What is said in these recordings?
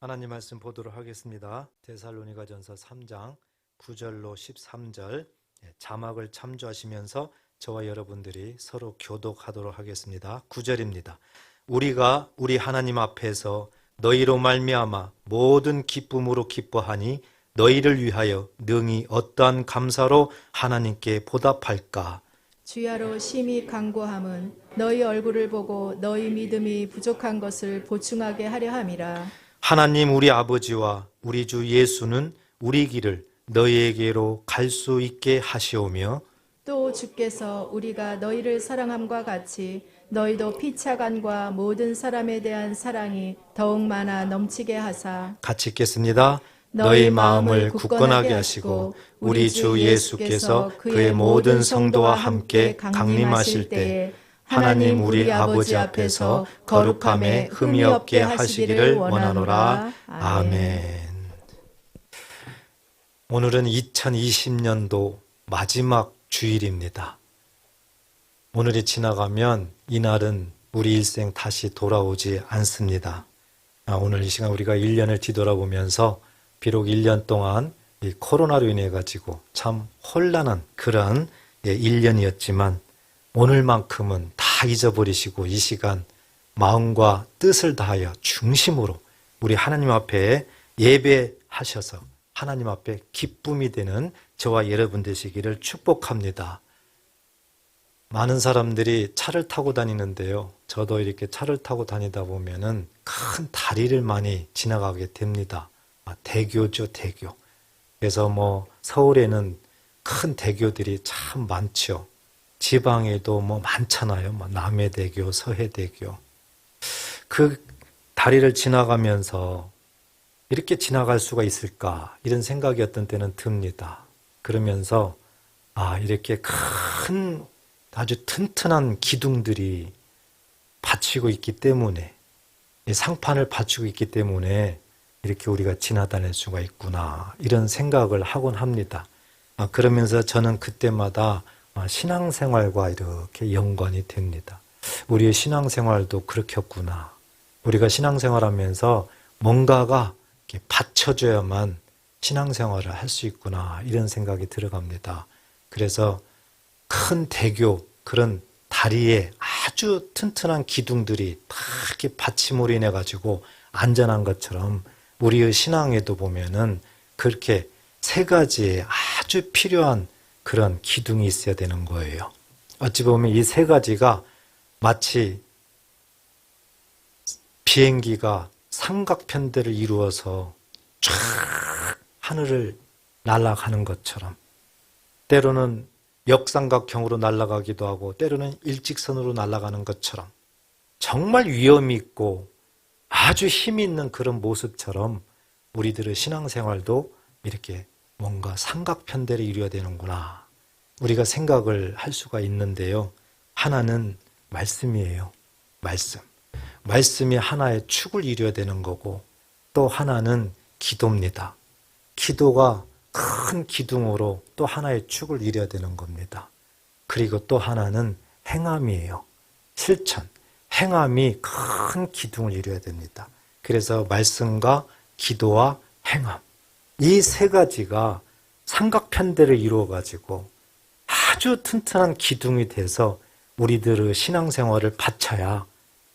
하나님 말씀 보도록 하겠습니다. 데살로니가전서 3장 9절로 13절 자막을 참조하시면서 저와 여러분들이 서로 교독하도록 하겠습니다. 9절입니다. 우리가 우리 하나님 앞에서 너희로 말미암아 모든 기쁨으로 기뻐하니 너희를 위하여 능히 어떠한 감사로 하나님께 보답할까? 주야로 심히 간구함은 너희 얼굴을 보고 너희 믿음이 부족한 것을 보충하게 하려 함이라. 하나님 우리 아버지와 우리 주 예수는 우리 길을 너희에게로 갈 수 있게 하시오며 또 주께서 우리가 너희를 사랑함과 같이 너희도 피차간과 모든 사람에 대한 사랑이 더욱 많아 넘치게 하사 같이 읽겠습니다. 너희 마음을 굳건하게 하시고 우리 주 예수께서 그의 모든 성도와 함께 강림하실 때에 하나님 우리 아버지 앞에서 거룩함에 흠이 없게 하시기를 원하노라. 아멘. 오늘은 2020년도 마지막 주일입니다. 오늘이 지나가면 이날은 우리 일생 다시 돌아오지 않습니다. 오늘 이 시간 우리가 1년을 뒤돌아보면서 비록 1년 동안 이 코로나로 인해 가지고 참 혼란한 그런 1년이었지만 오늘만큼은 다 잊어버리시고 이 시간 마음과 뜻을 다하여 중심으로 우리 하나님 앞에 예배하셔서 하나님 앞에 기쁨이 되는 저와 여러분 되시기를 축복합니다. 많은 사람들이 차를 타고 다니는데요. 저도 이렇게 차를 타고 다니다 보면은 큰 다리를 많이 지나가게 됩니다. 대교죠, 대교. 그래서 서울에는 큰 대교들이 참 많죠. 지방에도 많잖아요. 남해대교, 서해대교. 그 다리를 지나가면서 이렇게 지나갈 수가 있을까? 이런 생각이 어떤 때는 듭니다. 그러면서 이렇게 큰 아주 튼튼한 기둥들이 받치고 있기 때문에 상판을 받치고 있기 때문에 이렇게 우리가 지나다닐 수가 있구나 이런 생각을 하곤 합니다. 그러면서 저는 그때마다 신앙생활과 이렇게 연관이 됩니다. 우리의 신앙생활도 그렇겠구나. 우리가 신앙생활하면서 뭔가가 이렇게 받쳐줘야만 신앙생활을 할 수 있구나 이런 생각이 들어갑니다. 그래서 큰 대교 그런 다리에 아주 튼튼한 기둥들이 다 이렇게 받침으로 인해 가지고 안전한 것처럼 우리의 신앙에도 보면은 그렇게 세 가지의 아주 필요한 그런 기둥이 있어야 되는 거예요. 어찌 보면 이 세 가지가 마치 비행기가 삼각편대를 이루어서 쫙 하늘을 날아가는 것처럼 때로는 역삼각형으로 날아가기도 하고 때로는 일직선으로 날아가는 것처럼 정말 위험이 있고 아주 힘이 있는 그런 모습처럼 우리들의 신앙생활도 이렇게 뭔가 삼각편대를 이루어야 되는구나 우리가 생각을 할 수가 있는데요. 하나는 말씀이에요. 말씀이 하나의 축을 이루어야 되는 거고 또 하나는 기도입니다. 기도가 큰 기둥으로 또 하나의 축을 이뤄야 되는 겁니다. 그리고 또 하나는 행함이에요. 실천. 행함이 큰 기둥을 이뤄야 됩니다. 그래서 말씀과 기도와 행함. 이 세 가지가 삼각편대를 이루어가지고 아주 튼튼한 기둥이 돼서 우리들의 신앙생활을 바쳐야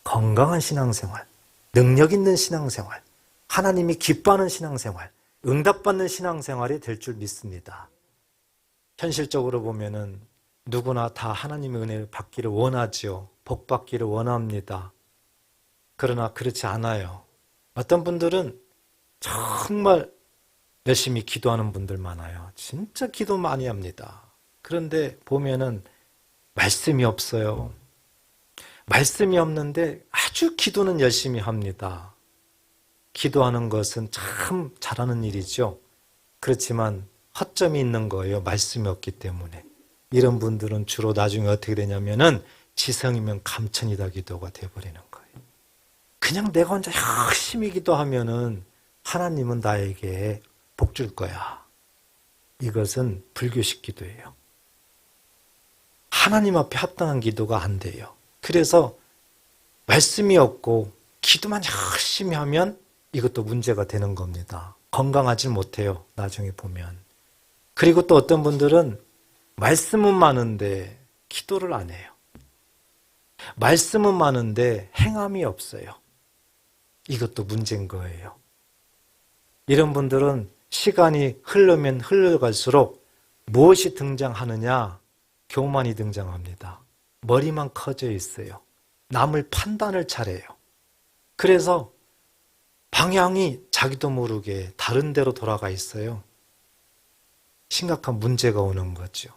건강한 신앙생활, 능력 있는 신앙생활, 하나님이 기뻐하는 신앙생활, 응답받는 신앙생활이 될 줄 믿습니다. 현실적으로 보면은 누구나 다 하나님의 은혜를 받기를 원하죠. 복 받기를 원합니다. 그러나 그렇지 않아요. 어떤 분들은 정말 열심히 기도하는 분들 많아요. 진짜 기도 많이 합니다. 그런데 보면은 말씀이 없어요. 말씀이 없는데 아주 기도는 열심히 합니다. 기도하는 것은 참 잘하는 일이죠. 그렇지만 허점이 있는 거예요. 말씀이 없기 때문에. 이런 분들은 주로 나중에 어떻게 되냐면은 지성이면 감천이다 기도가 되어버리는 거예요. 그냥 내가 혼자 열심히 기도하면은 하나님은 나에게 복 줄 거야. 이것은 불교식 기도예요. 하나님 앞에 합당한 기도가 안 돼요. 그래서 말씀이 없고 기도만 열심히 하면 이것도 문제가 되는 겁니다. 건강하지 못해요. 나중에 보면. 그리고 또 어떤 분들은 말씀은 많은데 기도를 안 해요. 말씀은 많은데 행함이 없어요. 이것도 문제인 거예요. 이런 분들은 시간이 흐르면 흘러갈수록 무엇이 등장하느냐? 교만이 등장합니다. 머리만 커져 있어요. 남을 판단을 잘해요. 그래서 방향이 자기도 모르게 다른 데로 돌아가 있어요. 심각한 문제가 오는 거죠.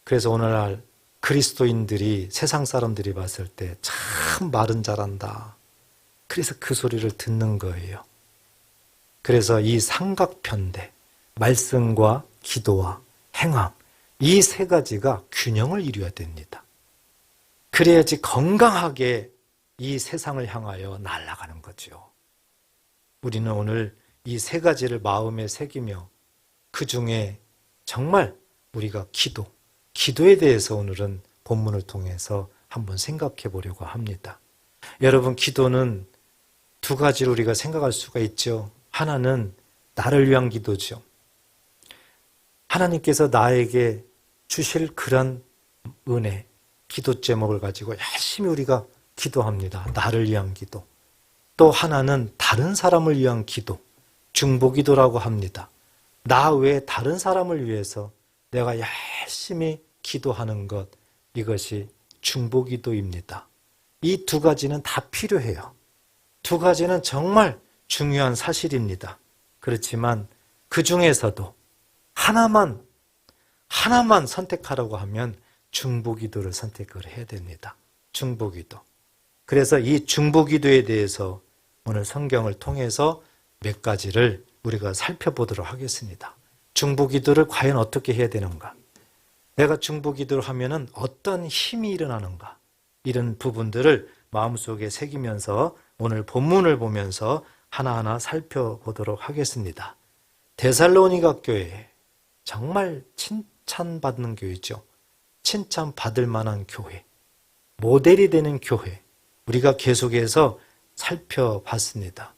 그래서 오늘날 그리스도인들이 세상 사람들이 봤을 때 참 말은 잘한다. 그래서 그 소리를 듣는 거예요. 그래서 이 삼각편대, 말씀과 기도와 행함, 이 세 가지가 균형을 이루어야 됩니다. 그래야지 건강하게 이 세상을 향하여 날아가는 거죠. 우리는 오늘 이 세 가지를 마음에 새기며 그 중에 정말 우리가 기도에 대해서 오늘은 본문을 통해서 한번 생각해 보려고 합니다. 여러분, 기도는 두 가지로 우리가 생각할 수가 있죠. 하나는 나를 위한 기도죠. 하나님께서 나에게 주실 그런 은혜, 기도 제목을 가지고 열심히 우리가 기도합니다. 나를 위한 기도. 또 하나는 다른 사람을 위한 기도, 중보기도라고 합니다. 나 외에 다른 사람을 위해서 내가 열심히 기도하는 것, 이것이 중보기도입니다. 이 두 가지는 다 필요해요. 두 가지는 정말 중요한 사실입니다. 그렇지만 그 중에서도 하나만 선택하라고 하면 중보기도를 선택을 해야 됩니다. 중보기도. 그래서 이 중보기도에 대해서 오늘 성경을 통해서 몇 가지를 우리가 살펴보도록 하겠습니다. 중보기도를 과연 어떻게 해야 되는가? 내가 중보기도를 하면은 어떤 힘이 일어나는가? 이런 부분들을 마음속에 새기면서 오늘 본문을 보면서 하나하나 살펴보도록 하겠습니다. 데살로니가 교회, 정말 칭찬받는 교회죠. 칭찬받을 만한 교회, 모델이 되는 교회, 우리가 계속해서 살펴봤습니다.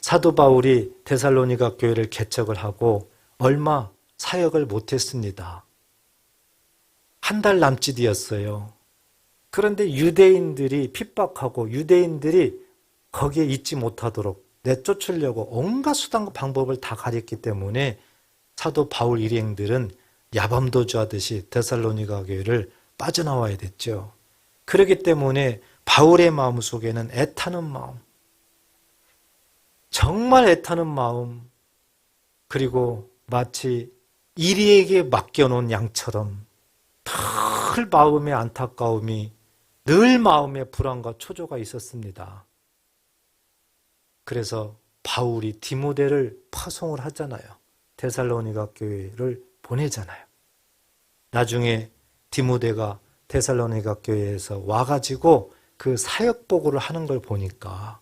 사도 바울이 데살로니가 교회를 개척을 하고 얼마 사역을 못했습니다. 한 달 남짓이었어요. 그런데 유대인들이 핍박하고 유대인들이 거기에 있지 못하도록 내쫓으려고 온갖 수단과 방법을 다 가렸기 때문에 사도 바울 일행들은 야밤도주 하듯이 데살로니가 교회를 빠져나와야 됐죠. 그렇기 때문에 바울의 마음 속에는 애타는 마음, 정말 애타는 마음, 그리고 마치 이리에게 맡겨놓은 양처럼 늘 마음의 안타까움이, 늘 마음의 불안과 초조가 있었습니다. 그래서 바울이 디모데를 파송을 하잖아요. 데살로니가 교회를 보내잖아요. 나중에 디모데가 데살로니가 교회에서 와가지고 그 사역 보고를 하는 걸 보니까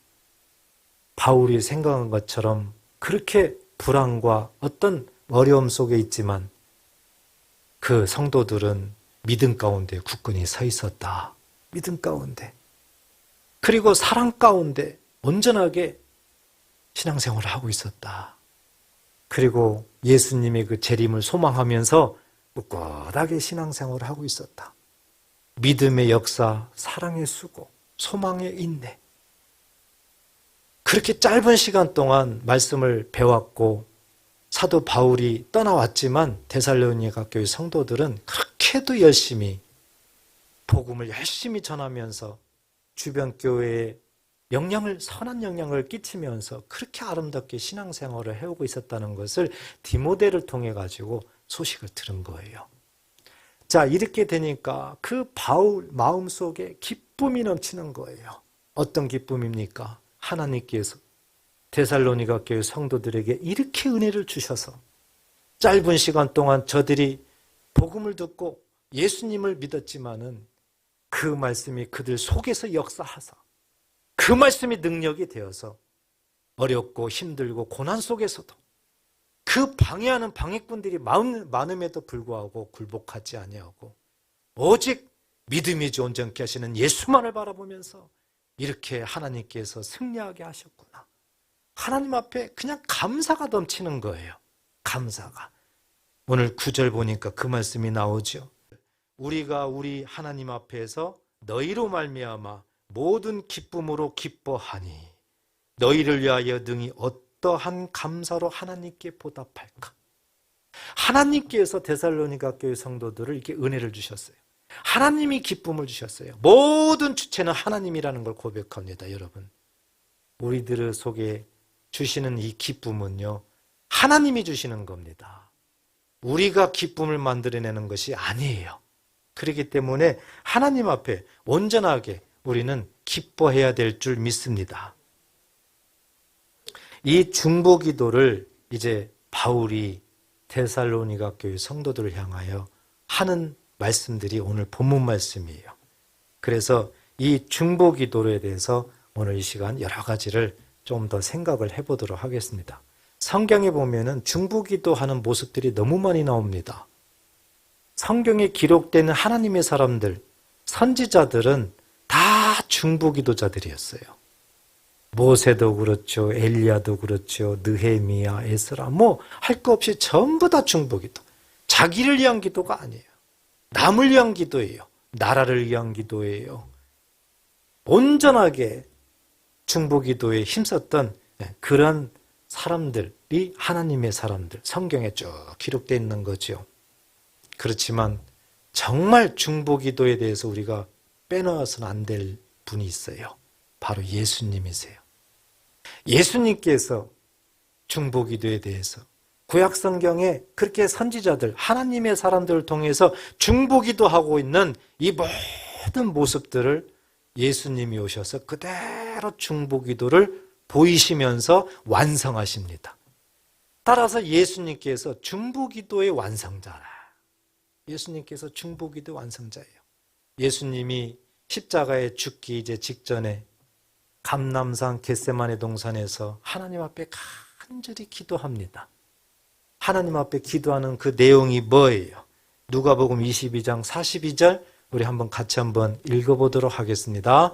바울이 생각한 것처럼 그렇게 불안과 어떤 어려움 속에 있지만 그 성도들은 믿음 가운데 굳건히 서 있었다. 믿음 가운데. 그리고 사랑 가운데 온전하게 신앙생활을 하고 있었다. 그리고 예수님의 그 재림을 소망하면서 꿋꿋하게 신앙생활을 하고 있었다. 믿음의 역사, 사랑의 수고, 소망의 인내. 그렇게 짧은 시간 동안 말씀을 배웠고 사도 바울이 떠나왔지만 데살로니가 교회 성도들은 그렇게도 열심히 복음을 열심히 전하면서 주변 교회에 선한 영향을 끼치면서 그렇게 아름답게 신앙생활을 해오고 있었다는 것을 디모데를 통해 가지고 소식을 들은 거예요. 자, 이렇게 되니까 그 바울 마음속에 기쁨이 넘치는 거예요. 어떤 기쁨입니까? 하나님께서 데살로니가 교회 성도들에게 이렇게 은혜를 주셔서 짧은 시간 동안 저들이 복음을 듣고 예수님을 믿었지만은 그 말씀이 그들 속에서 역사하사 그 말씀이 능력이 되어서 어렵고 힘들고 고난 속에서도 그 방해하는 방해꾼들이 많음에도 불구하고 굴복하지 아니하고 오직 믿음이지 온전케 하시는 예수만을 바라보면서 이렇게 하나님께서 승리하게 하셨구나. 하나님 앞에 그냥 감사가 넘치는 거예요. 감사가. 오늘 9절 보니까 그 말씀이 나오죠. 우리가 우리 하나님 앞에서 너희로 말미암아 모든 기쁨으로 기뻐하니 너희를 위하여 능히 어떠한 감사로 하나님께 보답할까? 하나님께서 데살로니가 교회 성도들을 이렇게 은혜를 주셨어요. 하나님이 기쁨을 주셨어요. 모든 주체는 하나님이라는 걸 고백합니다. 여러분, 우리들 속에 주시는 이 기쁨은요, 하나님이 주시는 겁니다. 우리가 기쁨을 만들어내는 것이 아니에요. 그렇기 때문에 하나님 앞에 온전하게 우리는 기뻐해야 될 줄 믿습니다. 이 중보기도를 이제 바울이 데살로니가 교회 성도들을 향하여 하는 말씀들이 오늘 본문 말씀이에요. 그래서 이 중보기도에 대해서 오늘 이 시간 여러 가지를 좀 더 생각을 해보도록 하겠습니다. 성경에 보면은 중보기도하는 모습들이 너무 많이 나옵니다. 성경에 기록되는 하나님의 사람들, 선지자들은 다 중보기도자들이었어요. 모세도 그렇죠, 엘리야도 그렇죠, 느헤미야, 에스라, 할 거 없이 전부 다 중보기도. 자기를 위한 기도가 아니에요. 남을 위한 기도예요. 나라를 위한 기도예요. 온전하게 중보기도에 힘썼던 그런 사람들이 하나님의 사람들, 성경에 쭉 기록되어 있는 거죠. 그렇지만 정말 중보기도에 대해서 우리가 빼놓아서는 안 될 분이 있어요. 바로 예수님이세요. 예수님께서 중보기도에 대해서 구약성경에 그렇게 선지자들, 하나님의 사람들을 통해서 중보기도하고 있는 이 모든 모습들을 예수님이 오셔서 그대로 중보기도를 보이시면서 완성하십니다. 따라서 예수님께서 중보기도의 완성자라. 예수님께서 중보기도 완성자예요. 예수님이 십자가에 죽기 이제 직전에 감람산 겟세마네 동산에서 하나님 앞에 간절히 기도합니다. 하나님 앞에 기도하는 그 내용이 뭐예요? 누가복음 22장 42절 우리 같이 한번 읽어보도록 하겠습니다.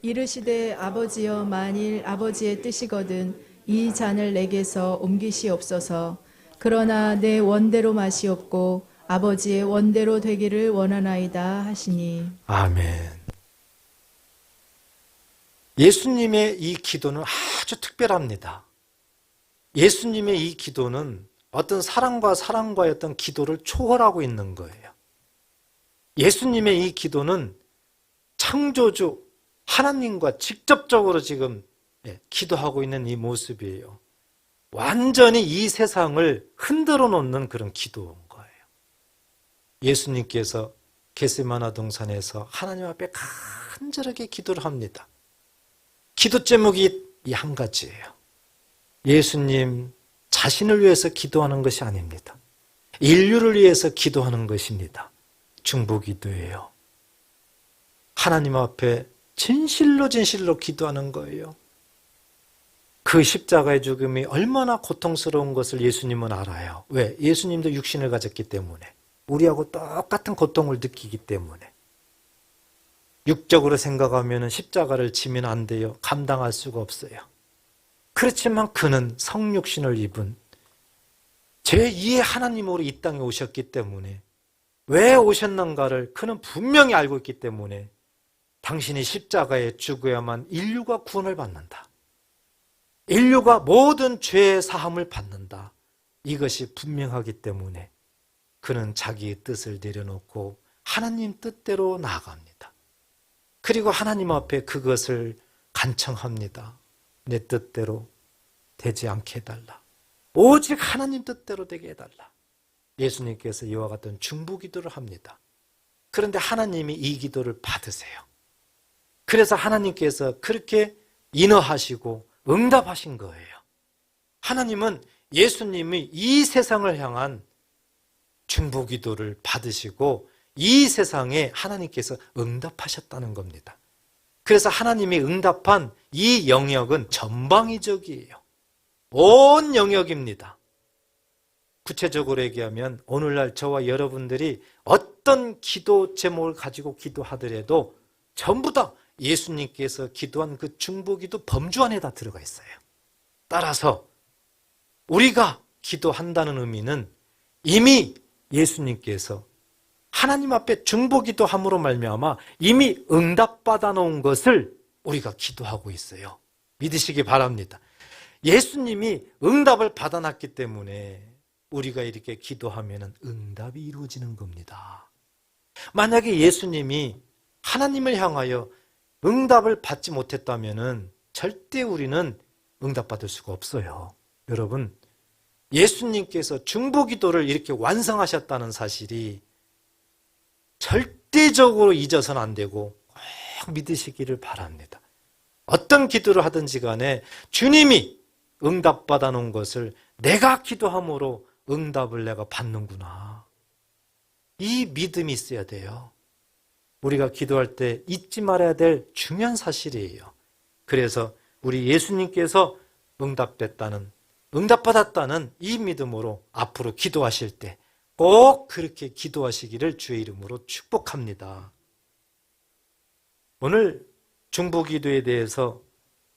이르시되 아버지여 만일 아버지의 뜻이거든 이 잔을 내게서 옮기시옵소서. 그러나 내 원대로 마시옵고 아버지의 원대로 되기를 원하나이다 하시니. 아멘. 예수님의 이 기도는 아주 특별합니다. 예수님의 이 기도는 어떤 사랑과의 어떤 기도를 초월하고 있는 거예요. 예수님의 이 기도는 창조주 하나님과 직접적으로 지금 기도하고 있는 이 모습이에요. 완전히 이 세상을 흔들어 놓는 그런 기도인 거예요. 예수님께서 겟세마네 동산에서 하나님 앞에 간절하게 기도를 합니다. 기도 제목이 이 한 가지예요. 예수님 자신을 위해서 기도하는 것이 아닙니다. 인류를 위해서 기도하는 것입니다. 중보기도예요. 하나님 앞에 진실로 기도하는 거예요. 그 십자가의 죽음이 얼마나 고통스러운 것을 예수님은 알아요. 왜? 예수님도 육신을 가졌기 때문에. 우리하고 똑같은 고통을 느끼기 때문에. 육적으로 생각하면 십자가를 지면 안 돼요. 감당할 수가 없어요. 그렇지만 그는 성육신을 입은 제2의 하나님으로 이 땅에 오셨기 때문에 왜 오셨는가를 그는 분명히 알고 있기 때문에 당신이 십자가에 죽어야만 인류가 구원을 받는다. 인류가 모든 죄의 사함을 받는다. 이것이 분명하기 때문에 그는 자기의 뜻을 내려놓고 하나님 뜻대로 나아갑니다. 그리고 하나님 앞에 그것을 간청합니다. 내 뜻대로 되지 않게 해달라. 오직 하나님 뜻대로 되게 해달라. 예수님께서 이와 같은 중보기도를 합니다. 그런데 하나님이 이 기도를 받으세요. 그래서 하나님께서 그렇게 인허하시고 응답하신 거예요. 하나님은 예수님이 이 세상을 향한 중보기도를 받으시고 이 세상에 하나님께서 응답하셨다는 겁니다. 그래서 하나님이 응답한 이 영역은 전방위적이에요. 온 영역입니다. 구체적으로 얘기하면 오늘날 저와 여러분들이 어떤 기도 제목을 가지고 기도하더라도 전부 다 예수님께서 기도한 그 중보기도 범주 안에 다 들어가 있어요. 따라서 우리가 기도한다는 의미는 이미 예수님께서 하나님 앞에 중보기도함으로 말미암아 이미 응답받아 놓은 것을 우리가 기도하고 있어요. 믿으시기 바랍니다. 예수님이 응답을 받아놨기 때문에 우리가 이렇게 기도하면 응답이 이루어지는 겁니다. 만약에 예수님이 하나님을 향하여 응답을 받지 못했다면 절대 우리는 응답받을 수가 없어요. 여러분, 예수님께서 중보기도를 이렇게 완성하셨다는 사실이 절대적으로 잊어서는 안 되고 꼭 믿으시기를 바랍니다. 어떤 기도를 하든지 간에 주님이 응답받아 놓은 것을 내가 기도함으로 응답을 내가 받는구나. 이 믿음이 있어야 돼요. 우리가 기도할 때 잊지 말아야 될 중요한 사실이에요. 그래서 우리 예수님께서 응답받았다는 이 믿음으로 앞으로 기도하실 때 꼭 그렇게 기도하시기를 주의 이름으로 축복합니다. 오늘 중보기도에 대해서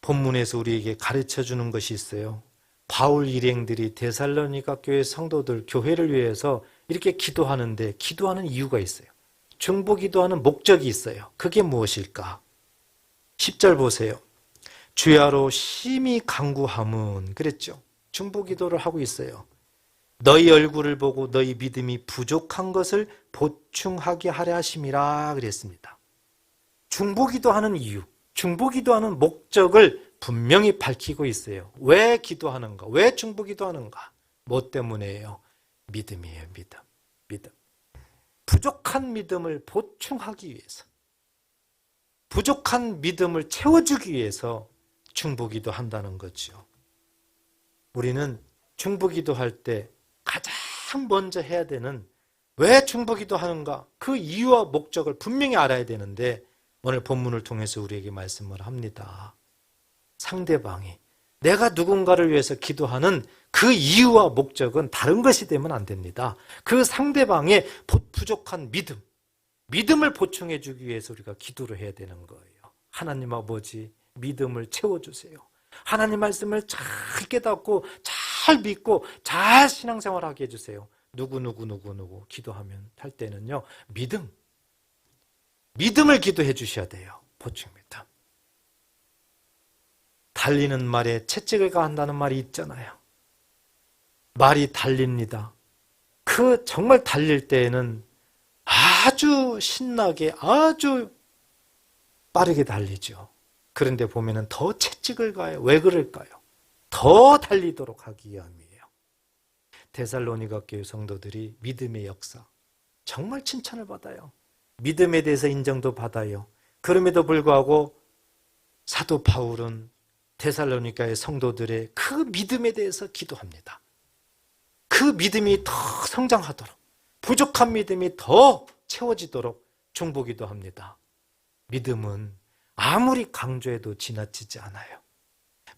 본문에서 우리에게 가르쳐 주는 것이 있어요. 바울 일행들이 데살로니가 교회 성도들, 교회를 위해서 이렇게 기도하는데 기도하는 이유가 있어요. 중보기도하는 목적이 있어요. 그게 무엇일까? 10절 보세요. 주야로 심히 간구함은 그랬죠. 중보기도를 하고 있어요. 너희 얼굴을 보고 너희 믿음이 부족한 것을 보충하게 하려 하심이라 그랬습니다. 중보기도하는 이유, 중보기도하는 목적을 분명히 밝히고 있어요. 왜 기도하는가? 왜 중보기도하는가? 뭐 때문에요? 믿음이에요. 믿음. 부족한 믿음을 보충하기 위해서, 부족한 믿음을 채워주기 위해서 중보기도 한다는 거죠. 우리는 중보기도 할 때 가장 먼저 해야 되는 왜 중보기도 하는가? 그 이유와 목적을 분명히 알아야 되는데 오늘 본문을 통해서 우리에게 말씀을 합니다. 상대방이 내가 누군가를 위해서 기도하는 그 이유와 목적은 다른 것이 되면 안 됩니다. 그 상대방의 부족한 믿음을 보충해 주기 위해서 우리가 기도를 해야 되는 거예요. 하나님 아버지, 믿음을 채워주세요. 하나님 말씀을 잘 깨닫고 잘 믿고 잘 신앙생활하게 해주세요. 누구 기도하면 할 때는요, 믿음을 기도해 주셔야 돼요. 보충 믿음. 달리는 말에 채찍을 가한다는 말이 있잖아요. 말이 달립니다. 그 정말 달릴 때에는 아주 신나게 아주 빠르게 달리죠. 그런데 보면은 더 채찍을 가요. 왜 그럴까요? 더 달리도록 하기 위함이에요. 데살로니가 교회 성도들이 믿음의 역사 정말 칭찬을 받아요. 믿음에 대해서 인정도 받아요. 그럼에도 불구하고 사도 바울은 데살로니가의 성도들의 그 믿음에 대해서 기도합니다. 그 믿음이 더 성장하도록, 부족한 믿음이 더 채워지도록 중보기도 합니다. 믿음은 아무리 강조해도 지나치지 않아요.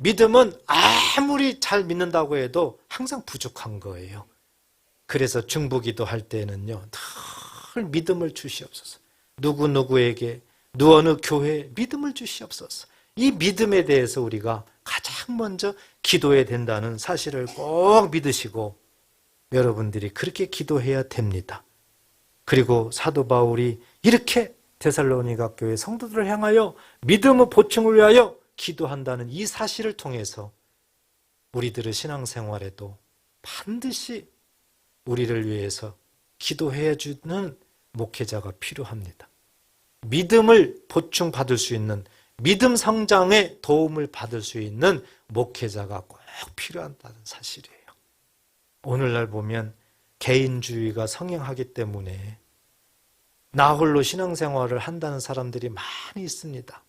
믿음은 아무리 잘 믿는다고 해도 항상 부족한 거예요. 그래서 중보기도 할 때는요, 늘 믿음을 주시옵소서. 누구에게, 어느 교회에 믿음을 주시옵소서. 이 믿음에 대해서 우리가 가장 먼저 기도해야 된다는 사실을 꼭 믿으시고 여러분들이 그렇게 기도해야 됩니다. 그리고 사도 바울이 이렇게 데살로니가 교회 성도들을 향하여 믿음의 보충을 위하여 기도한다는 이 사실을 통해서 우리들의 신앙생활에도 반드시 우리를 위해서 기도해 주는 목회자가 필요합니다. 믿음을 보충받을 수 있는, 믿음 성장에 도움을 받을 수 있는 목회자가 꼭 필요하다는 사실이에요. 오늘날 보면 개인주의가 성행하기 때문에 나 홀로 신앙생활을 한다는 사람들이 많이 있습니다.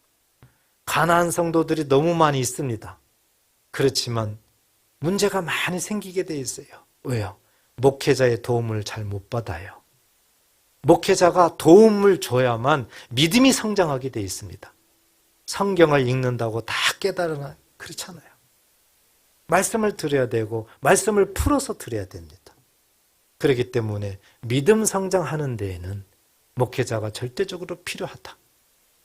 가난한 성도들이 너무 많이 있습니다. 그렇지만 문제가 많이 생기게 돼 있어요. 왜요? 목회자의 도움을 잘 못 받아요. 목회자가 도움을 줘야만 믿음이 성장하게 돼 있습니다. 성경을 읽는다고 다 깨달으나 그렇잖아요. 말씀을 들어야 되고 말씀을 풀어서 들어야 됩니다. 그렇기 때문에 믿음 성장하는 데에는 목회자가 절대적으로 필요하다.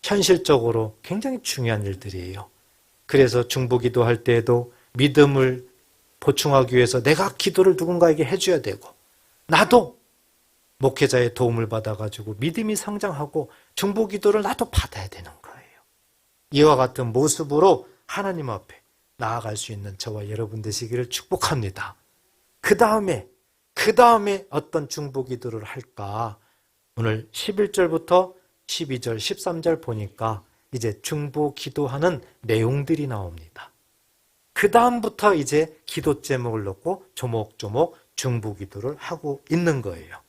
현실적으로 굉장히 중요한 일들이에요. 그래서 중보기도 할 때에도 믿음을 보충하기 위해서 내가 기도를 누군가에게 해줘야 되고, 나도 목회자의 도움을 받아가지고 믿음이 성장하고 중보 기도를 나도 받아야 되는 거예요. 이와 같은 모습으로 하나님 앞에 나아갈 수 있는 저와 여러분 되시기를 축복합니다. 그 다음에 어떤 중보 기도를 할까? 오늘 11절부터 12절, 13절 보니까 이제 중보 기도하는 내용들이 나옵니다. 그 다음부터 이제 기도 제목을 놓고 조목조목 중보 기도를 하고 있는 거예요.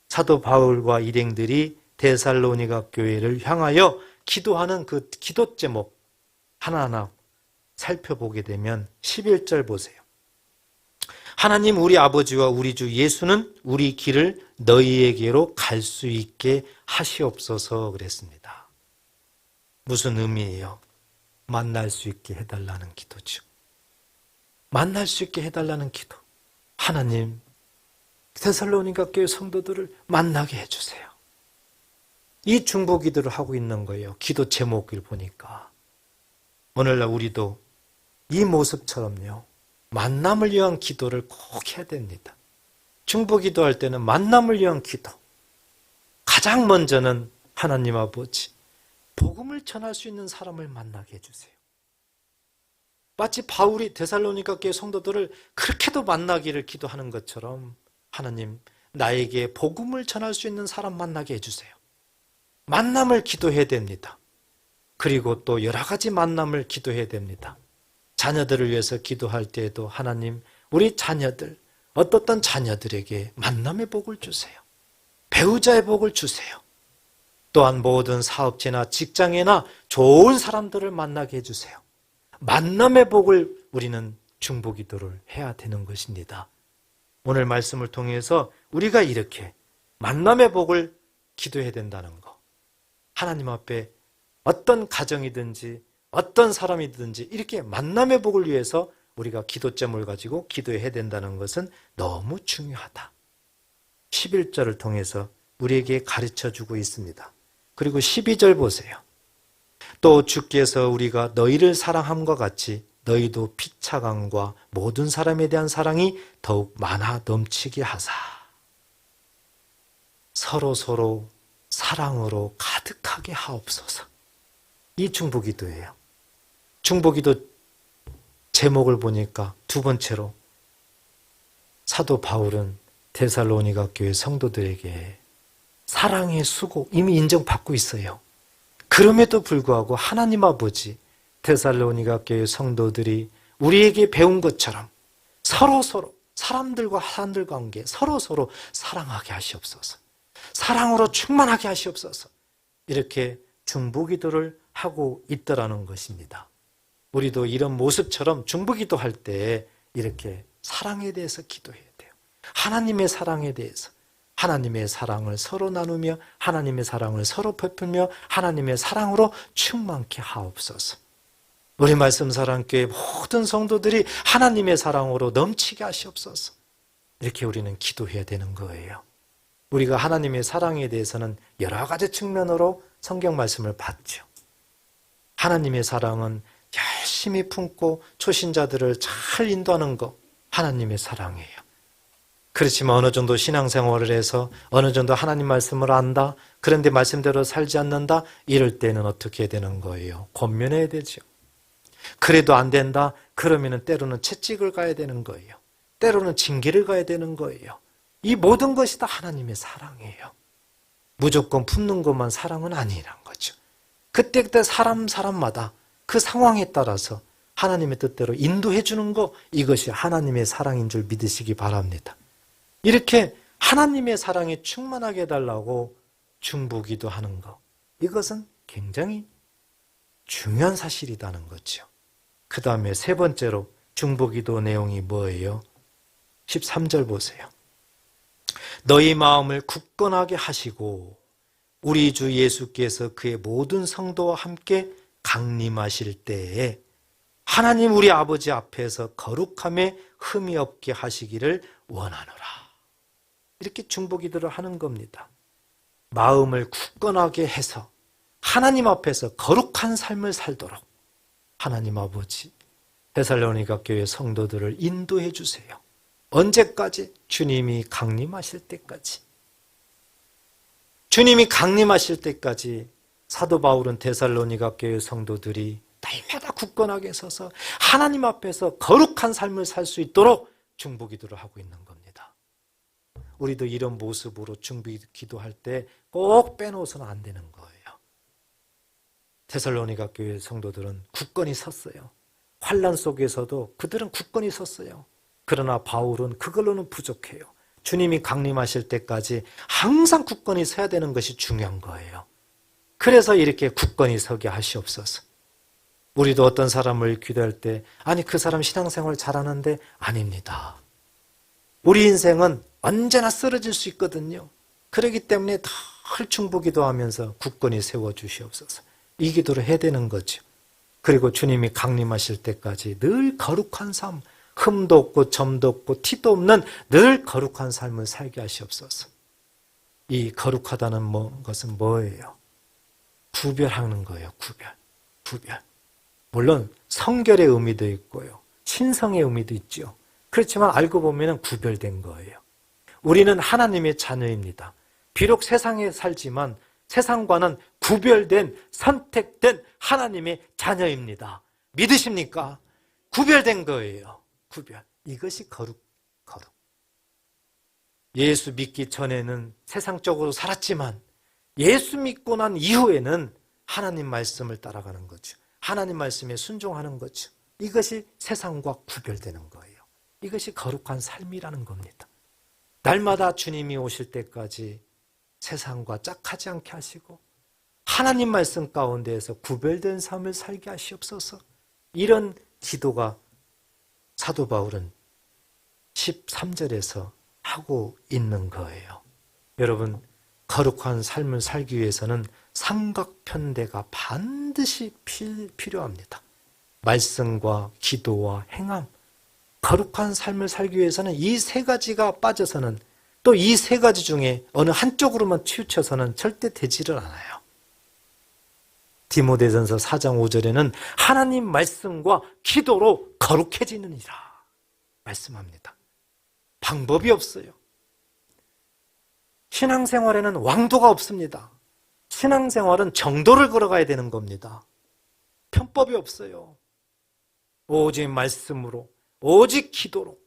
사도 바울과 일행들이 데살로니가 교회를 향하여 기도하는 그 기도 제목 하나하나 살펴보게 되면 11절 보세요. 하나님 우리 아버지와 우리 주 예수는 우리 길을 너희에게로 갈 수 있게 하시옵소서 그랬습니다. 무슨 의미예요? 만날 수 있게 해달라는 기도죠. 만날 수 있게 해달라는 기도. 하나님, 데살로니가 교회 성도들을 만나게 해주세요. 이 중보 기도를 하고 있는 거예요. 기도 제목을 보니까. 오늘날 우리도 이 모습처럼요. 만남을 위한 기도를 꼭 해야 됩니다. 중보 기도할 때는 만남을 위한 기도. 가장 먼저는 하나님 아버지, 복음을 전할 수 있는 사람을 만나게 해주세요. 마치 바울이 데살로니가 교회 성도들을 그렇게도 만나기를 기도하는 것처럼 하나님, 나에게 복음을 전할 수 있는 사람 만나게 해주세요. 만남을 기도해야 됩니다. 그리고 또 여러 가지 만남을 기도해야 됩니다. 자녀들을 위해서 기도할 때에도 하나님, 우리 자녀들, 어떻던 자녀들에게 만남의 복을 주세요. 배우자의 복을 주세요. 또한 모든 사업체나 직장이나 좋은 사람들을 만나게 해주세요. 만남의 복을 우리는 중보 기도를 해야 되는 것입니다. 오늘 말씀을 통해서 우리가 이렇게 만남의 복을 기도해야 된다는 거. 하나님 앞에 어떤 가정이든지 어떤 사람이든지 이렇게 만남의 복을 위해서 우리가 기도점을 가지고 기도해야 된다는 것은 너무 중요하다. 11절을 통해서 우리에게 가르쳐주고 있습니다. 그리고 12절 보세요. 또 주께서 우리가 너희를 사랑함과 같이 너희도 피차감과 모든 사람에 대한 사랑이 더욱 많아 넘치게 하사 서로 사랑으로 가득하게 하옵소서. 이 중보기도예요. 중보기도 제목을 보니까 두 번째로 사도 바울은 데살로니가 교회 성도들에게 사랑의 수고 이미 인정받고 있어요. 그럼에도 불구하고 하나님 아버지, 데살로니가 교회 성도들이 우리에게 배운 것처럼 서로 사람들과 사람들 관계 서로 사랑하게 하시옵소서. 사랑으로 충만하게 하시옵소서. 이렇게 중보기도를 하고 있더라는 것입니다. 우리도 이런 모습처럼 중보기도 할 때 이렇게 사랑에 대해서 기도해야 돼요. 하나님의 사랑에 대해서 하나님의 사랑을 서로 나누며 하나님의 사랑을 서로 베풀며 하나님의 사랑으로 충만케 하옵소서. 우리 말씀사랑교회 모든 성도들이 하나님의 사랑으로 넘치게 하시옵소서. 이렇게 우리는 기도해야 되는 거예요. 우리가 하나님의 사랑에 대해서는 여러 가지 측면으로 성경 말씀을 봤죠. 하나님의 사랑은 열심히 품고 초신자들을 잘 인도하는 것, 하나님의 사랑이에요. 그렇지만 어느 정도 신앙생활을 해서 어느 정도 하나님 말씀을 안다, 그런데 말씀대로 살지 않는다, 이럴 때는 어떻게 해야 되는 거예요? 권면해야 되죠. 그래도 안 된다, 그러면 때로는 채찍을 가야 되는 거예요. 때로는 징계를 가야 되는 거예요. 이 모든 것이 다 하나님의 사랑이에요. 무조건 품는 것만 사랑은 아니란 거죠. 그때 사람마다 그 상황에 따라서 하나님의 뜻대로 인도해 주는 것, 이것이 하나님의 사랑인 줄 믿으시기 바랍니다. 이렇게 하나님의 사랑에 충만하게 해달라고 중보기도 하는 것, 이것은 굉장히 중요한 사실이라는 거죠. 그 다음에 세 번째로 중보기도 내용이 뭐예요? 13절 보세요. 너희 마음을 굳건하게 하시고 우리 주 예수께서 그의 모든 성도와 함께 강림하실 때에 하나님 우리 아버지 앞에서 거룩함에 흠이 없게 하시기를 원하노라. 이렇게 중보기도를 하는 겁니다. 마음을 굳건하게 해서 하나님 앞에서 거룩한 삶을 살도록 하나님 아버지, 데살로니가 교회 성도들을 인도해 주세요. 언제까지? 주님이 강림하실 때까지. 주님이 강림하실 때까지 사도 바울은 데살로니가 교회 성도들이 날마다 굳건하게 서서 하나님 앞에서 거룩한 삶을 살 수 있도록 중보기도를 하고 있는 겁니다. 우리도 이런 모습으로 중보기도할 때 꼭 빼놓아서는 안 되는 거예요. 데살로니가 교회 성도들은 굳건히 섰어요. 환난 속에서도 그들은 굳건히 섰어요. 그러나 바울은 그걸로는 부족해요. 주님이 강림하실 때까지 항상 굳건히 서야 되는 것이 중요한 거예요. 그래서 이렇게 굳건히 서게 하시옵소서. 우리도 어떤 사람을 기도할 때 아니 그 사람 신앙생활 잘하는데 아닙니다. 우리 인생은 언제나 쓰러질 수 있거든요. 그렇기 때문에 늘 중보기도하면서 굳건히 세워주시옵소서. 이 기도를 해야 되는 거죠. 그리고 주님이 강림하실 때까지 늘 거룩한 삶, 흠도 없고 점도 없고 티도 없는 늘 거룩한 삶을 살게 하시옵소서. 이 거룩하다는 것은 뭐예요? 구별하는 거예요. 구별. 물론 성결의 의미도 있고요. 신성의 의미도 있죠. 그렇지만 알고 보면 구별된 거예요. 우리는 하나님의 자녀입니다. 비록 세상에 살지만 세상과는 구별된 선택된 하나님의 자녀입니다. 믿으십니까? 구별된 거예요. 구별. 이것이 거룩. 예수 믿기 전에는 세상적으로 살았지만 예수 믿고 난 이후에는 하나님 말씀을 따라가는 거죠. 하나님 말씀에 순종하는 거죠. 이것이 세상과 구별되는 거예요. 이것이 거룩한 삶이라는 겁니다. 날마다 주님이 오실 때까지 세상과 짝하지 않게 하시고 하나님 말씀 가운데에서 구별된 삶을 살게 하시옵소서. 이런 기도가 사도 바울은 13절에서 하고 있는 거예요. 여러분, 거룩한 삶을 살기 위해서는 삼각편대가 반드시 필요합니다. 말씀과 기도와 행함, 거룩한 삶을 살기 위해서는 이 세 가지가 빠져서는 또 이 세 가지 중에 어느 한쪽으로만 치우쳐서는 절대 되지를 않아요. 디모데전서 4장 5절에는 하나님 말씀과 기도로 거룩해지느니라 말씀합니다. 방법이 없어요. 신앙생활에는 왕도가 없습니다. 신앙생활은 정도를 걸어가야 되는 겁니다. 편법이 없어요. 오직 말씀으로, 오직 기도로,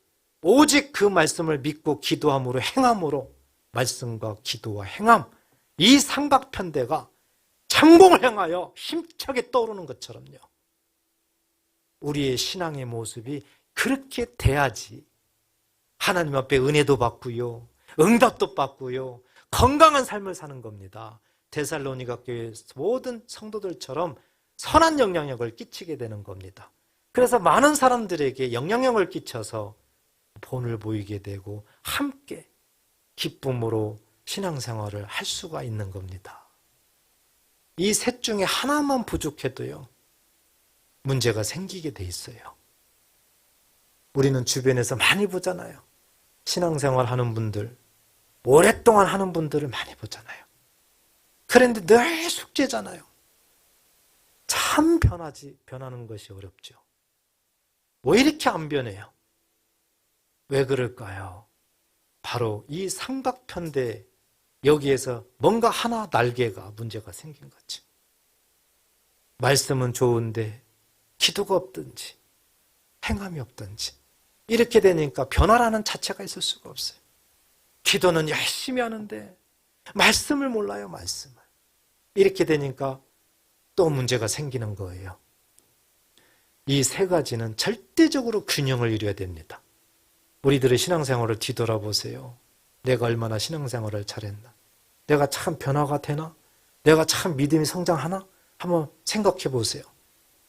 오직 그 말씀을 믿고 기도함으로 행함으로 말씀과 기도와 행함, 이 삼각편대가 창공을 향하여 힘차게 떠오르는 것처럼요. 우리의 신앙의 모습이 그렇게 돼야지 하나님 앞에 은혜도 받고요, 응답도 받고요, 건강한 삶을 사는 겁니다. 데살로니가 교회 모든 성도들처럼 선한 영향력을 끼치게 되는 겁니다. 그래서 많은 사람들에게 영향력을 끼쳐서 본을 보이게 되고 함께 기쁨으로 신앙생활을 할 수가 있는 겁니다. 이 셋 중에 하나만 부족해도요, 문제가 생기게 돼 있어요. 우리는 주변에서 많이 보잖아요. 신앙생활 하는 분들, 오랫동안 하는 분들을 많이 보잖아요. 그런데 늘 숙제잖아요. 참 변하는 것이 어렵죠. 왜 이렇게 안 변해요? 왜 그럴까요? 바로 이 삼각편대, 여기에서 뭔가 하나 날개가 문제가 생긴 거죠. 말씀은 좋은데 기도가 없든지 행함이 없든지 이렇게 되니까 변화라는 자체가 있을 수가 없어요. 기도는 열심히 하는데 말씀을 몰라요. 말씀을. 이렇게 되니까 또 문제가 생기는 거예요. 이 세 가지는 절대적으로 균형을 이루어야 됩니다. 우리들의 신앙생활을 뒤돌아보세요. 내가 얼마나 신앙생활을 잘했나? 내가 참 변화가 되나? 내가 참 믿음이 성장하나? 한번 생각해 보세요.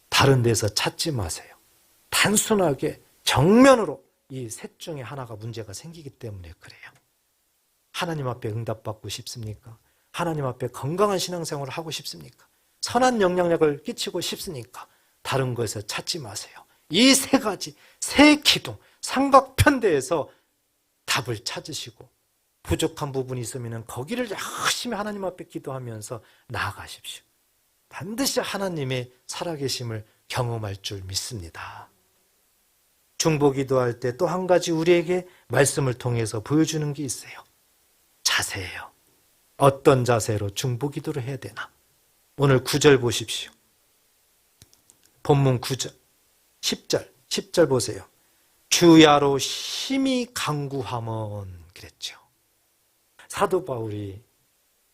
다른 데서 찾지 마세요. 단순하게 정면으로 이 셋 중에 하나가 문제가 생기기 때문에 그래요. 하나님 앞에 응답받고 싶습니까? 하나님 앞에 건강한 신앙생활을 하고 싶습니까? 선한 영향력을 끼치고 싶습니까? 다른 것에서 찾지 마세요. 이 세 가지, 세 기둥, 삼각편대에서 답을 찾으시고 부족한 부분이 있으면 거기를 열심히 하나님 앞에 기도하면서 나아가십시오. 반드시 하나님의 살아계심을 경험할 줄 믿습니다. 중보기도할 때 또 한 가지 우리에게 말씀을 통해서 보여주는 게 있어요. 자세예요. 어떤 자세로 중보기도를 해야 되나? 오늘 9절 보십시오. 본문 9절, 10절 보세요. 주야로 심히 간구함은 그랬죠. 사도 바울이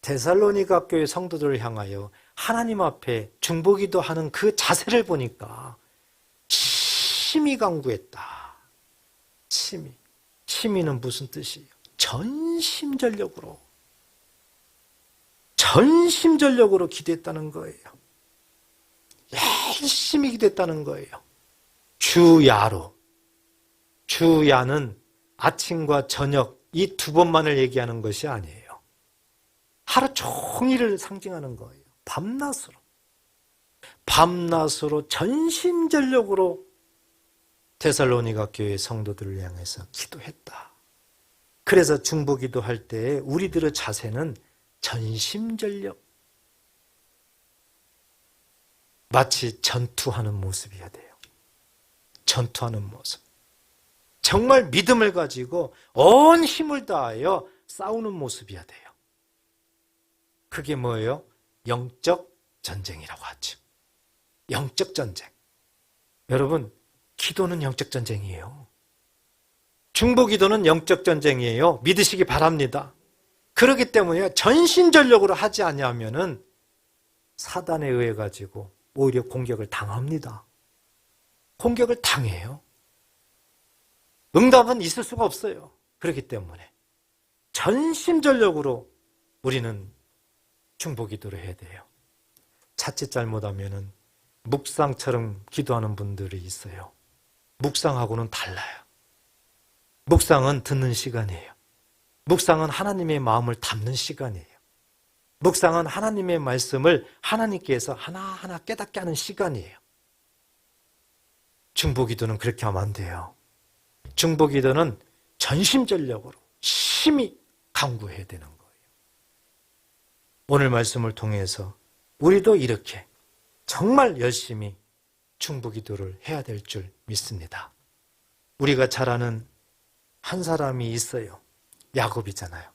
데살로니가 교회 성도들을 향하여 하나님 앞에 중보기도하는 그 자세를 보니까 심히 간구했다. 심히는 무슨 뜻이에요? 전심전력으로 기도했다는 거예요. 열심히 기도했다는 거예요. 주야는 아침과 저녁 이 두 번만을 얘기하는 것이 아니에요. 하루 종일을 상징하는 거예요. 밤낮으로 전심전력으로 데살로니가 교회 성도들을 향해서 기도했다. 그래서 중보기도할 때 우리들의 자세는 전심전력, 마치 전투하는 모습이어야 돼요. 전투하는 모습. 정말 믿음을 가지고 온 힘을 다하여 싸우는 모습이어야 돼요. 그게 뭐예요? 영적 전쟁이라고 하죠. 영적 전쟁. 여러분, 기도는 영적 전쟁이에요. 중보기도는 영적 전쟁이에요. 믿으시기 바랍니다. 그렇기 때문에 전심전력으로 하지 않으면은 사단에 의해 가지고 오히려 공격을 당합니다. 공격을 당해요. 응답은 있을 수가 없어요. 그렇기 때문에 전심전력으로 우리는 중보기도를 해야 돼요. 자칫 잘못하면은 묵상처럼 기도하는 분들이 있어요. 묵상하고는 달라요. 묵상은 듣는 시간이에요. 묵상은 하나님의 마음을 담는 시간이에요. 묵상은 하나님의 말씀을 하나님께서 하나하나 깨닫게 하는 시간이에요. 중보기도는 그렇게 하면 안 돼요. 중보기도는 전심전력으로 심히 간구해야 되는 거예요. 오늘 말씀을 통해서 우리도 이렇게 정말 열심히 중보기도를 해야 될 줄 믿습니다. 우리가 잘 아는 한 사람이 있어요. 야곱이잖아요.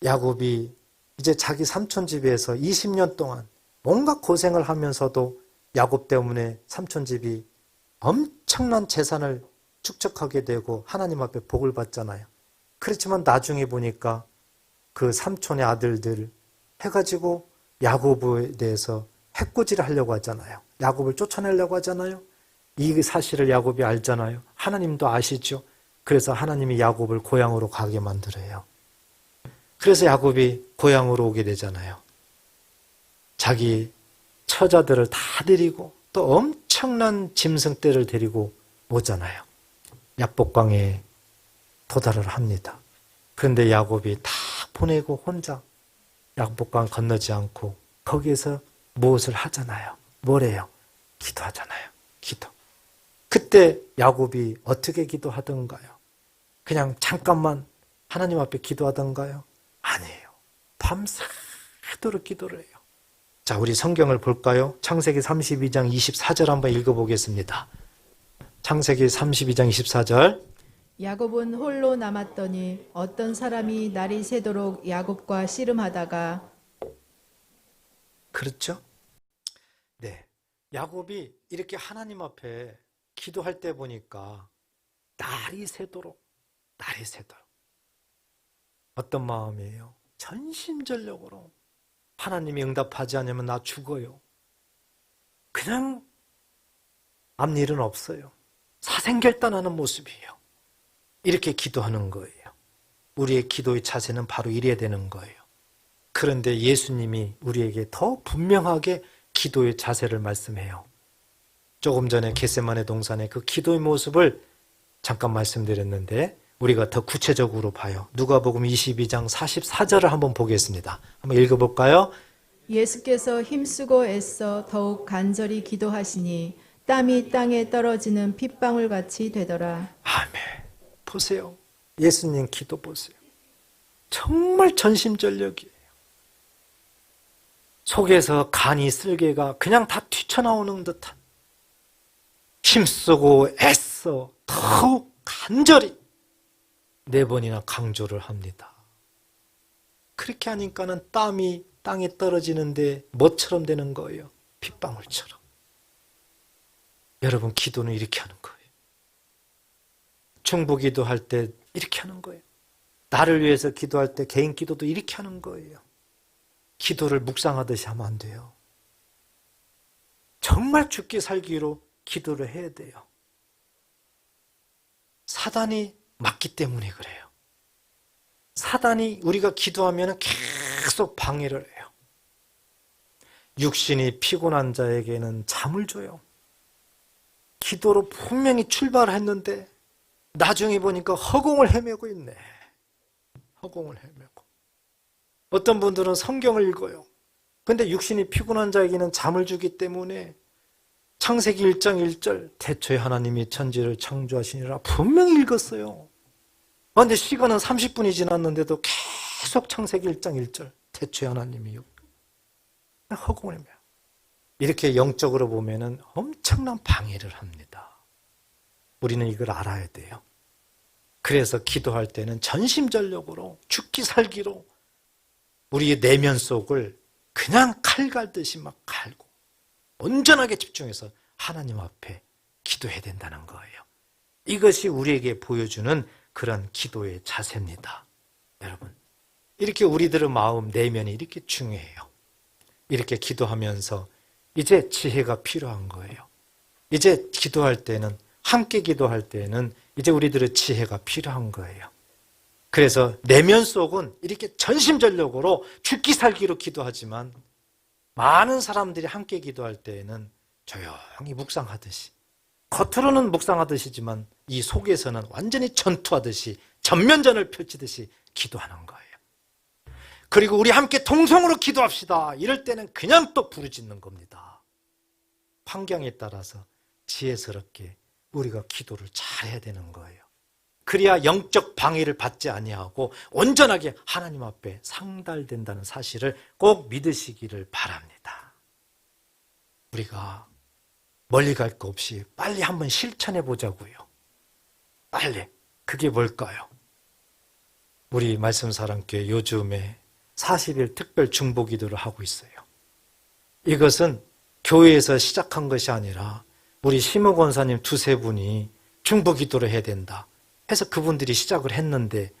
야곱이 이제 자기 삼촌 집에서 20년 동안 온갖 고생을 하면서도 야곱 때문에 삼촌 집이 엄청난 재산을 축적하게 되고 하나님 앞에 복을 받잖아요. 그렇지만 나중에 보니까 그 삼촌의 아들들 해가지고 야곱에 대해서 해코지를 하려고 하잖아요. 야곱을 쫓아내려고 하잖아요. 이 사실을 야곱이 알잖아요. 하나님도 아시죠. 그래서 하나님이 야곱을 고향으로 가게 만들어요. 그래서 야곱이 고향으로 오게 되잖아요. 자기 처자들을 다 데리고 또 엄청난 짐승떼를 데리고 오잖아요. 야복강에 도달을 합니다. 그런데 야곱이 다 보내고 혼자 야복강 건너지 않고 거기에서 무엇을 하잖아요. 뭐래요? 기도하잖아요. 기도. 그때 야곱이 어떻게 기도하던가요? 그냥 잠깐만 하나님 앞에 기도하던가요? 아니에요. 밤새도록 기도를 해요. 자, 우리 성경을 볼까요? 창세기 32장 24절 한번 읽어보겠습니다. 창세기 32장 24절. 야곱은 홀로 남았더니 어떤 사람이 날이 새도록 야곱과 씨름하다가. 그렇죠? 네. 야곱이 이렇게 하나님 앞에 기도할 때 보니까 날이 새도록 어떤 마음이에요? 전심전력으로 하나님이 응답하지 않으면 나 죽어요. 그냥 앞일은 없어요. 사생결단하는 모습이에요. 이렇게 기도하는 거예요. 우리의 기도의 자세는 바로 이래야 되는 거예요. 그런데 예수님이 우리에게 더 분명하게 기도의 자세를 말씀해요. 조금 전에 겟세마네 동산의 그 기도의 모습을 잠깐 말씀드렸는데 우리가 더 구체적으로 봐요. 누가복음 22장 44절을 한번 보겠습니다. 한번 읽어볼까요? 예수께서 힘쓰고 애써 더욱 간절히 기도하시니 땀이 땅에 떨어지는 핏방울 같이 되더라. 아멘. 보세요. 예수님 기도 보세요. 정말 전심전력이에요. 속에서 간이 쓸개가 그냥 다 튀쳐나오는 듯한 힘쓰고 애써 더욱 간절히 4번이나 강조를 합니다. 그렇게 하니까는 땀이 땅에 떨어지는데 뭐처럼 되는 거예요? 핏방울처럼. 여러분, 기도는 이렇게 하는 거예요. 중보기도 할 때 이렇게 하는 거예요. 나를 위해서 기도할 때 개인 기도도 이렇게 하는 거예요. 기도를 묵상하듯이 하면 안 돼요. 정말 죽기 살기로 기도를 해야 돼요. 사단이 막기 때문에 그래요. 사단이 우리가 기도하면 계속 방해를 해요. 육신이 피곤한 자에게는 잠을 줘요. 기도로 분명히 출발을 했는데 나중에 보니까 허공을 헤매고 있네. 허공을 헤매고. 어떤 분들은 성경을 읽어요. 근데 육신이 피곤한 자에게는 잠을 주기 때문에 창세기 1장 1절 태초에 하나님이 천지를 창조하시니라 분명히 읽었어요. 그런데 시간은 30분이 지났는데도 계속 창세기 1장 1절 태초에 하나님이 허공을 헤매요. 이렇게 영적으로 보면은 엄청난 방해를 합니다. 우리는 이걸 알아야 돼요. 그래서 기도할 때는 전심전력으로 죽기 살기로 우리의 내면 속을 그냥 칼 갈듯이 막 갈고 온전하게 집중해서 하나님 앞에 기도해야 된다는 거예요. 이것이 우리에게 보여주는 그런 기도의 자세입니다. 여러분, 이렇게 우리들의 마음 내면이 이렇게 중요해요. 이렇게 기도하면서 이제 지혜가 필요한 거예요. 이제 기도할 때는, 함께 기도할 때는 이제 우리들의 지혜가 필요한 거예요. 그래서 내면 속은 이렇게 전심전력으로 죽기 살기로 기도하지만 많은 사람들이 함께 기도할 때에는 조용히 묵상하듯이, 겉으로는 묵상하듯이지만 이 속에서는 완전히 전투하듯이 전면전을 펼치듯이 기도하는 거예요. 그리고 우리 함께 동성으로 기도합시다. 이럴 때는 그냥 또 부르짖는 겁니다. 환경에 따라서 지혜스럽게 우리가 기도를 잘해야 되는 거예요. 그래야 영적 방해를 받지 아니하고 온전하게 하나님 앞에 상달된다는 사실을 꼭 믿으시기를 바랍니다. 우리가 멀리 갈 거 없이 빨리 한번 실천해 보자고요. 빨리. 그게 뭘까요? 우리 말씀사랑교회 요즘에 40일 특별 중보기도를 하고 있어요. 이것은 교회에서 시작한 것이 아니라 우리 심호 권사님 2-3분이 중보기도를 해야 된다 해서 그분들이 시작을 했는데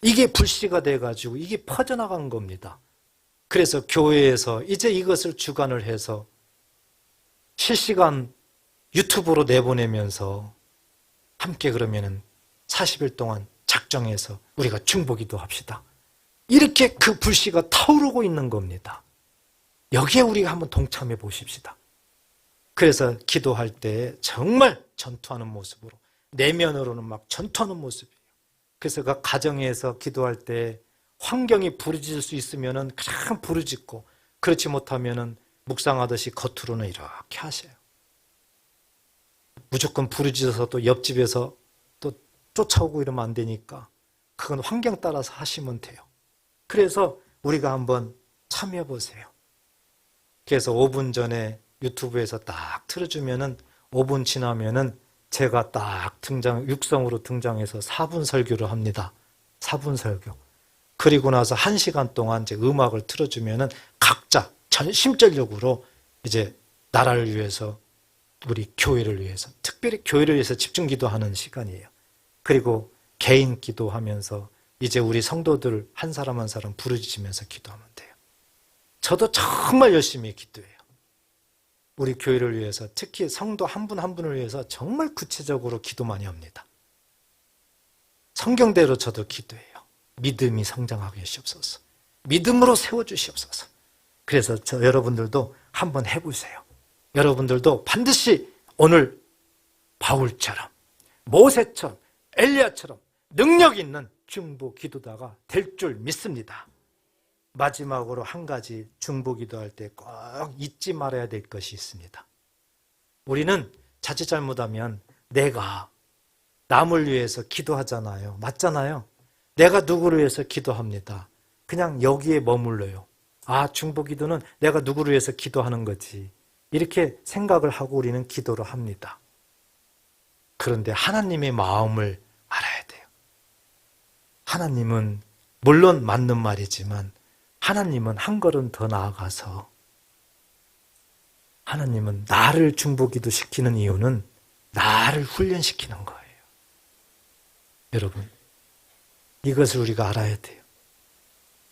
이게 불씨가 돼가지고 이게 퍼져나간 겁니다. 그래서 교회에서 이제 이것을 주관을 해서 실시간 유튜브로 내보내면서 함께 그러면은 40일 동안 작정해서 우리가 중보기도 합시다. 이렇게 그 불씨가 타오르고 있는 겁니다. 여기에 우리가 한번 동참해 보십시다. 그래서 기도할 때 정말 전투하는 모습으로, 내면으로는 막 전투하는 모습이에요. 그래서 그 가정에서 기도할 때 환경이 부르짖을 수 있으면은 그냥 부르짖고, 그렇지 못하면은 묵상하듯이 겉으로는 이렇게 하셔요. 무조건 부르짖어서 또 옆집에서 또 쫓아오고 이러면 안 되니까 그건 환경 따라서 하시면 돼요. 그래서 우리가 한번 참여해 보세요. 그래서 5분 전에 유튜브에서 딱 틀어주면은 5분 지나면은 제가 딱 육성으로 등장해서 4분 설교를 합니다. 4분 설교. 그리고 나서 1시간 동안 이제 음악을 틀어주면은 각자 전심전력으로 이제 나라를 위해서, 우리 교회를 위해서, 특별히 교회를 위해서 집중 기도하는 시간이에요. 그리고 개인 기도하면서 이제 우리 성도들 한 사람 한 사람 부르짖으면서 기도하면 돼요. 저도 정말 열심히 기도해요. 우리 교회를 위해서, 특히 성도 한 분 한 분을 위해서 정말 구체적으로 기도 많이 합니다. 성경대로 저도 기도해요. 믿음이 성장하게 하시옵소서. 믿음으로 세워주시옵소서. 그래서 여러분들도 한번 해보세요. 여러분들도 반드시 오늘 바울처럼, 모세처럼, 엘리야처럼 능력 있는 중보 기도자가 될 줄 믿습니다. 마지막으로 한 가지 중보 기도할 때 꼭 잊지 말아야 될 것이 있습니다. 우리는 자칫 잘못하면 내가 남을 위해서 기도하잖아요. 맞잖아요. 내가 누구를 위해서 기도합니다. 그냥 여기에 머물러요. 아, 중보 기도는 내가 누구를 위해서 기도하는 거지. 이렇게 생각을 하고 우리는 기도를 합니다. 그런데 하나님의 마음을 알아야 돼요. 하나님은 물론 맞는 말이지만 하나님은 한 걸음 더 나아가서 하나님은 나를 중보기도 시키는 이유는 나를 훈련시키는 거예요. 여러분, 이것을 우리가 알아야 돼요.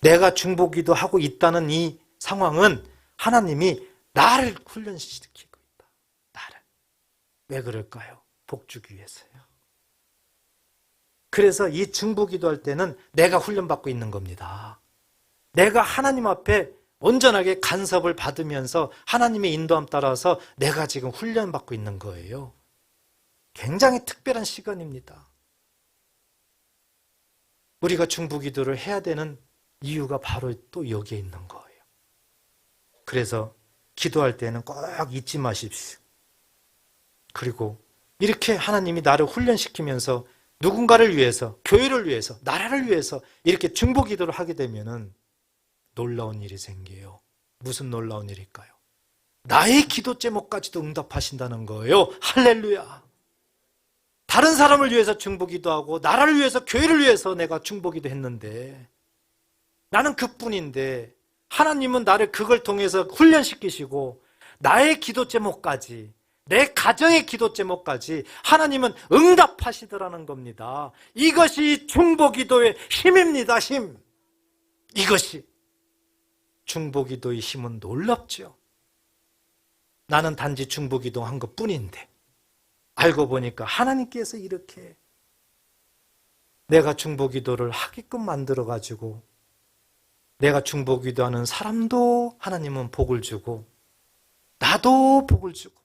내가 중보기도 하고 있다는 이 상황은 하나님이 나를 훈련시키고 있다. 나를. 왜 그럴까요? 복 주기 위해서요. 그래서 이 중보기도 할 때는 내가 훈련받고 있는 겁니다. 내가 하나님 앞에 온전하게 간섭을 받으면서 하나님의 인도함 따라서 내가 지금 훈련받고 있는 거예요. 굉장히 특별한 시간입니다. 우리가 중보기도를 해야 되는 이유가 바로 또 여기에 있는 거예요. 그래서 기도할 때는 꼭 잊지 마십시오. 그리고 이렇게 하나님이 나를 훈련시키면서 누군가를 위해서, 교회를 위해서, 나라를 위해서 이렇게 중보기도를 하게 되면은 놀라운 일이 생겨요. 무슨 놀라운 일일까요? 나의 기도 제목까지도 응답하신다는 거예요. 할렐루야. 다른 사람을 위해서 중보기도 하고 나라를 위해서, 교회를 위해서 내가 중보기도 했는데 나는 그뿐인데 하나님은 나를 그걸 통해서 훈련시키시고 나의 기도 제목까지, 내 가정의 기도 제목까지 하나님은 응답하시더라는 겁니다. 이것이 중보기도의 힘입니다. 힘. 이것이 중보기도의 힘은 놀랍죠. 나는 단지 중보기도 한 것뿐인데 알고 보니까 하나님께서 이렇게 내가 중보기도를 하게끔 만들어가지고 내가 중보기도하는 사람도 하나님은 복을 주고 나도 복을 주고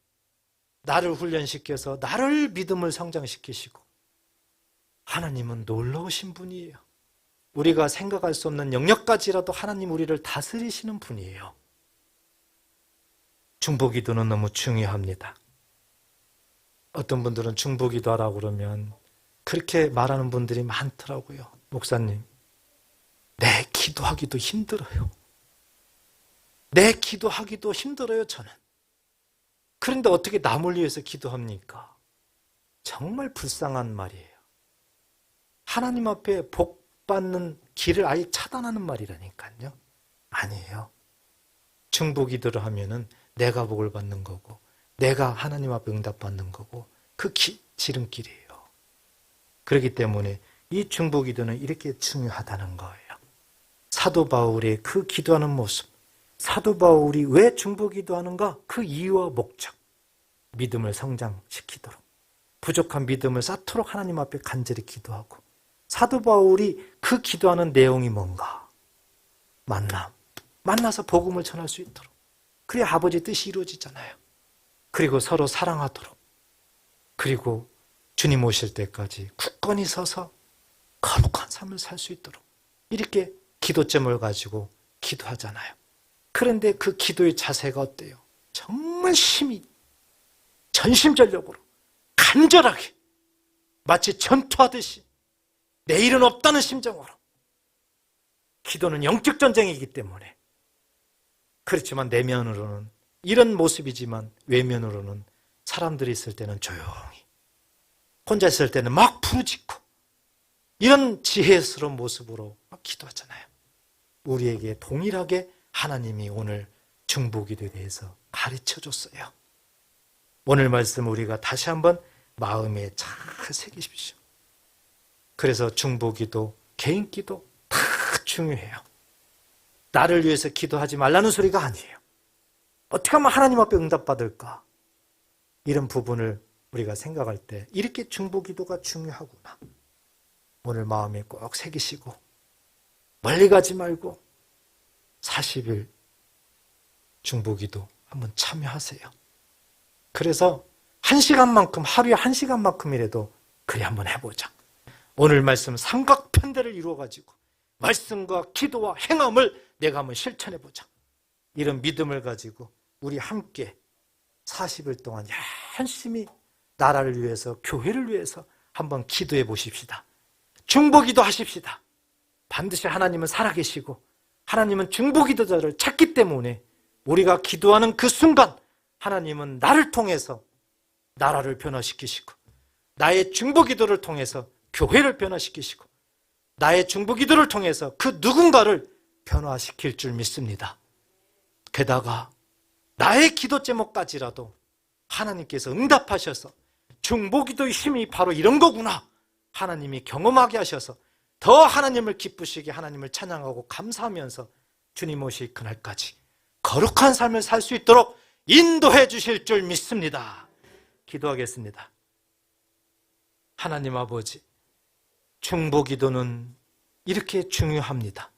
나를 훈련시켜서 나를 믿음을 성장시키시고 하나님은 놀라우신 분이에요. 우리가 생각할 수 없는 영역까지라도 하나님 우리를 다스리시는 분이에요. 중보기도는 너무 중요합니다. 어떤 분들은 중보기도 하라고 그러면 그렇게 말하는 분들이 많더라고요. 목사님, 내 기도하기도 힘들어요. 내 기도하기도 힘들어요, 저는. 그런데 어떻게 남을 위해서 기도합니까? 정말 불쌍한 말이에요. 하나님 앞에 복 받는 길을 아예 차단하는 말이라니까요. 아니에요. 중보기도를 하면은 내가 복을 받는 거고 내가 하나님 앞에 응답받는 거고 그 지름길이에요. 그렇기 때문에 이 중보기도는 이렇게 중요하다는 거예요. 사도 바울의 그 기도하는 모습, 사도 바울이 왜 중보기도하는가? 그 이유와 목적, 믿음을 성장시키도록, 부족한 믿음을 쌓도록 하나님 앞에 간절히 기도하고, 사도 바울이 그 기도하는 내용이 뭔가? 만나서 복음을 전할 수 있도록, 그래야 아버지 뜻이 이루어지잖아요. 그리고 서로 사랑하도록, 그리고 주님 오실 때까지 굳건히 서서 거룩한 삶을 살 수 있도록 이렇게 기도점을 가지고 기도하잖아요. 그런데 그 기도의 자세가 어때요? 정말 심히 전심전력으로 간절하게 마치 전투하듯이 내일은 없다는 심정으로. 기도는 영적 전쟁이기 때문에. 그렇지만 내면으로는 이런 모습이지만 외면으로는 사람들이 있을 때는 조용히, 혼자 있을 때는 막 부르짖고 이런 지혜스러운 모습으로 막 기도하잖아요. 우리에게 동일하게 하나님이 오늘 중보기도에 대해서 가르쳐줬어요. 오늘 말씀 우리가 다시 한번 마음에 잘 새기십시오. 그래서 중보기도, 개인기도 다 중요해요. 나를 위해서 기도하지 말라는 소리가 아니에요. 어떻게 하면 하나님 앞에 응답받을까? 이런 부분을 우리가 생각할 때 이렇게 중보기도가 중요하구나. 오늘 마음에 꼭 새기시고 멀리 가지 말고 40일 중보기도 한번 참여하세요. 그래서 1시간만큼, 하루에 1시간만큼이라도 그래 한번 해보자. 오늘 말씀 삼각편대를 이루어가지고 말씀과 기도와 행함을 내가 한번 실천해보자. 이런 믿음을 가지고 우리 함께 40일 동안 열심히 나라를 위해서, 교회를 위해서 한번 기도해 보십시다. 중보기도 하십시다. 반드시 하나님은 살아계시고 하나님은 중보기도자를 찾기 때문에 우리가 기도하는 그 순간 하나님은 나를 통해서 나라를 변화시키시고 나의 중보기도를 통해서 교회를 변화시키시고 나의 중보기도를 통해서 그 누군가를 변화시킬 줄 믿습니다. 게다가 나의 기도 제목까지라도 하나님께서 응답하셔서 중보기도의 힘이 바로 이런 거구나 하나님이 경험하게 하셔서 더 하나님을 기쁘시게 하나님을 찬양하고 감사하면서 주님 오실 그날까지 거룩한 삶을 살 수 있도록 인도해 주실 줄 믿습니다. 기도하겠습니다. 하나님 아버지, 중보기도는 이렇게 중요합니다.